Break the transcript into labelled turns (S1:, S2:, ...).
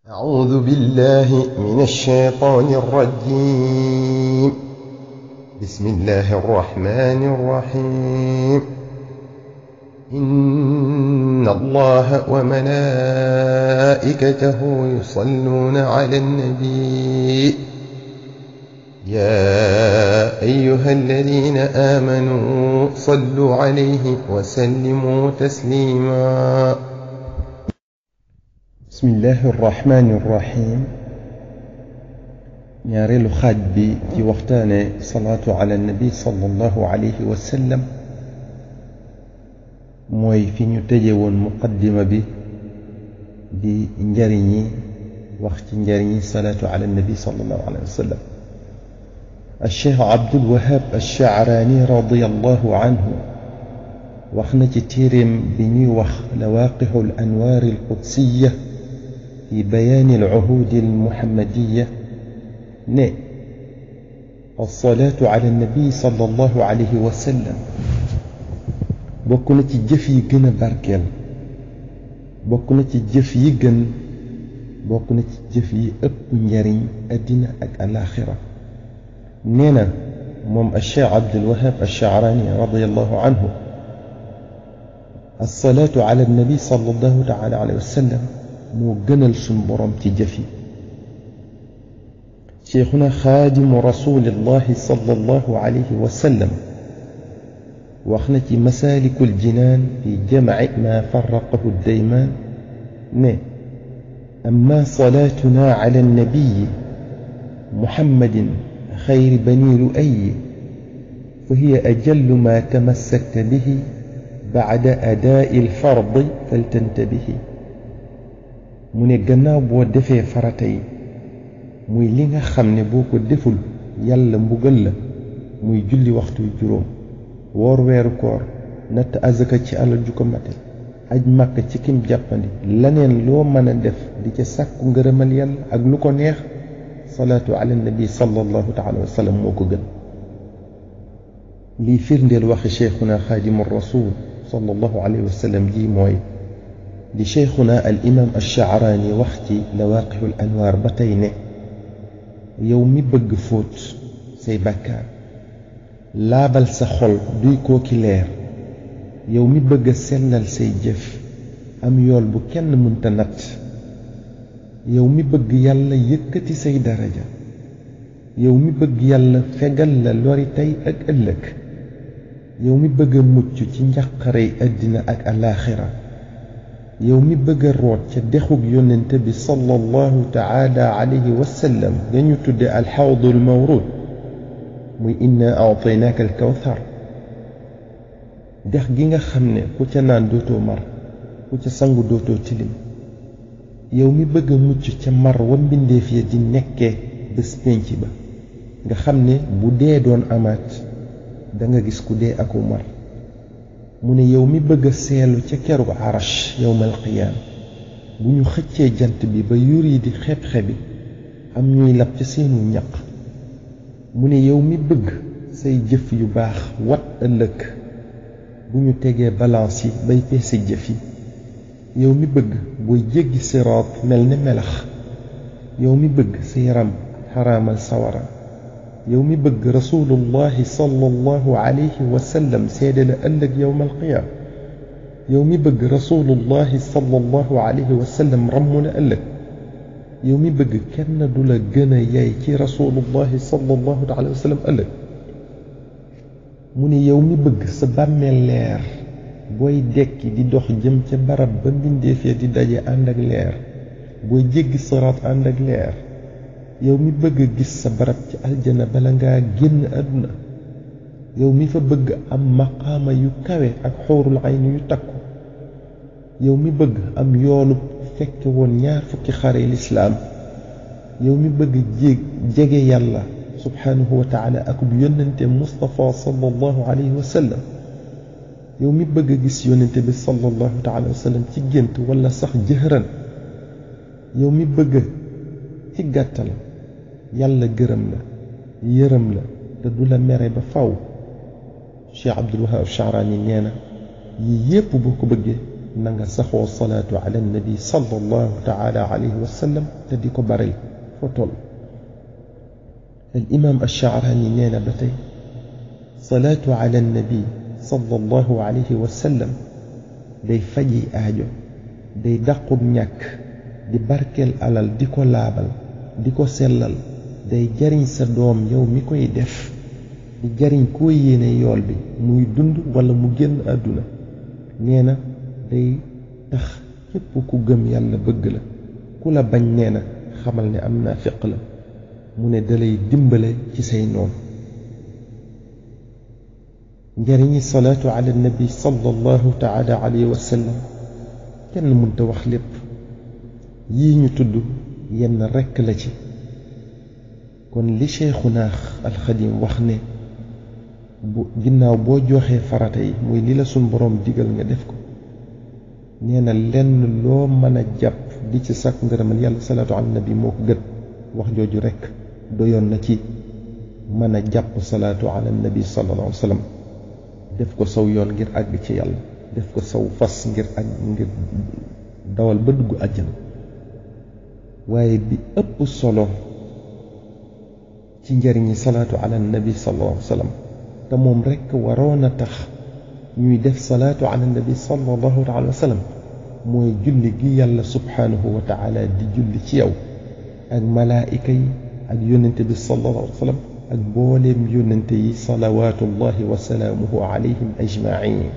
S1: أعوذ بالله من الشيطان الرجيم. بسم الله الرحمن الرحيم. إن الله وملائكته يصلون على النبي يا أيها الذين آمنوا صلوا عليه وسلموا تسليما. بسم الله الرحمن الرحيم. ñaareelu xaaj bi ci waxtaane salaatu ala nabi sallallahu alayhi wa sallam mooy fi ñu tëje woon muqaddima bi di njariñi wax ci njariñi salaatu ala nabi sallallahu alayhi wa sallam. الشيخ عبد الوهاب الشعراني رضي الله عنه waxna ci téeréem bi ñuy wax لواقح الأنوار القدسية في بيان العهود المحمدية ne الصلاة على النبي صلى الله عليه وسلم bokk na ci jëf yi gën a barkeel, bokk na ci jëf yi gën, bokk na ci jëf yi ëpp njariñ àddina ak alaaxira. nee na moom Cheikh Abdul Wahab Ash-Sha'rani radiyallahu anhu الصلاة على النبي صلى الله تعالى عليه وسلم moo gënal suñ borom ci jëf yi. شيخنا خادم رسول الله صلى الله عليه وسلم waxna ci مسالك الجنان في جمع ما فرقه الديمان ne أما صلاتنا على النبي محمد خير بني لؤي فهي أجل ما تمسكت به بعد أداء الفرض فلتنتبه. mu ne gannaaw boo defee farata yi muy li nga xam ne boo ko deful yàlla mbugal la, muy julli waxtu juróom, woor weeru koor, natt azaka ci alal ju ko mate, aj màkk ci kim jàppandi, laneen loo mën a def di ca sàkku ngërëmal yàlla ak lu ko neex, salaatu ala nabi sallallahu taala wa sallam moo ko gën. lii firndeel waxi cheikhuna xaadimu rasul sallallahu alayhi wa sallam ji mooy li cheikhuna al imam Ash-Sha'rani wax ci lawaqihul anwaar ba tey ne yow mi bëgg fóot say bàkkaar, laabal sa xol duy koo ki leer, yow mi bëgg sellal say jëf am yool bu kenn mënta natt, yow mi bëgg yàlla yëkkati say daraja, yow mi bëgg yàlla fegal la lori tey ak ëllëg, yow mi bëgg mucc ci njàqarey àddina ak alaaxira, yow mi bëgg root ca dexug yonente bi sallallahu taala alayhi wa sallam dañu tudde alxawdul mawrud, muy inna a'taynaaka alkawthar, dex gi nga xam ne ku ca naan dootoo mar, ku ca sangu dootoo tilim, yow mi bëgg mucc ca mar wa mbindeef ya di nekkee bés pénc ba nga xam ne bu dee doon amaat da nga gis ku dee aku mar. mu ne yow mi bëgg a seelu ca keru arash yawmal qiyaam bu ñu xëccee jant bi ba yur yi di xeb-xebi am ñuy lab ca seenu ñaq. mu ne yow mi bëgg say jëf yu baax wat ëllëg bu ñu tegee balance yi bay peese jëf yi, yow mi bëgg booy jéggi siraat mel ne melax, yow mi bëgg sa yaram xaraamal sawara, yow mi bëgg rasulullahi sallallahu alayhi wa sallam seede la ëllëg yawmal qiyaam, yow mi bëgg rasulullahi sallallahu alayhi wa sallam rammu la ëllëg, yow mi bëgg kenn du la gën a yey ci rasulullahi sallallahu alayhi wa sallam ëllëg. mu ne yow mi bëgg sa bàmmeel leer booy dekki di dox jëm ca barab ba mbindeef ya di daje ànd ak leer, booy jéggi siraat ànd ak leer, yow mi bëgg gis sa barab ci aljana bala ngaa génn àdduna, yow mi fa bëgg am maqaama yu kawe ak xuurul ayni yu takku, yow mi bëgg am yoolu fekke woon 20 xare lislaam, yow mi bëgg jege yàlla subhanahu wa taala akub yónnente Mustafa sallallahu alayhi wa sallam, yow mi bëgg gis yónnente bi sallallahu taala wa sallam ci gént wala sax jëhran, yow mi bëgg ci gàttal yàlla gërëm la yërëm la te du la mere ba faw. Cheikh Abdul Wahab Ash-Sha'rani nee na yii yépp boo ko bëggee na nga saxoo salaatu ala nabi sallallahu taala alayhi wa sallam te di ko baril foo toll. al imam ash-Sha'rani nee na ba tey salaatu ala nabi sallallahu alayhi wa sallam day faji aajo, day dàqub ñàkk, di barkeel alal, di ko laabal, di ko sellal, day jariñ sa doom yow mi koy def, di jariñ koo yéene yool bi muy dund wala mu génn àdduna. nee na day tax képp ku gëm yàlla bëgg la, ku la bañ nee na xamal ne am naafiq la. mu ne dalay dimbale ci say noon. njariñi salaatu ala nabi sallallahu taala alayhi wa sallam kenn mënta wax lépp. yii ñu tudd yenn rekk la ci. kon li Cheikhuna alxadim wax ne bu ginnaaw boo joxee farata yi muy li la suñ boroom digal nga def ko, nee na lenn loo mën a jàpp di ci sàkk ngërëmal yàlla salaatu ala nabi moo ko gën. wax jooju rekk doyoon na ci mën a jàpp salaatu ala nabi sallallahu alayhi wa sallam, def ko saw yoon ngir àgg ci yàlla, def ko saw fas ngir dawal ba dugg àjjana. waaye bi ëpp solo ci njariñi salaatu ala nabi sallallahu alayhi wa sallam te moom rekk waroon a tax ñuy def salaatu ala nabi sallallahu alayhi wa sallam mooy julli gi yàlla subhanahu wa taala di julli ci yow ak malaayika yi ak yónnente bi sallallahu alayhi wa sallam ak mbooleem yónnente yi salawaatullahi wa salaamuhu alayhim ajmain.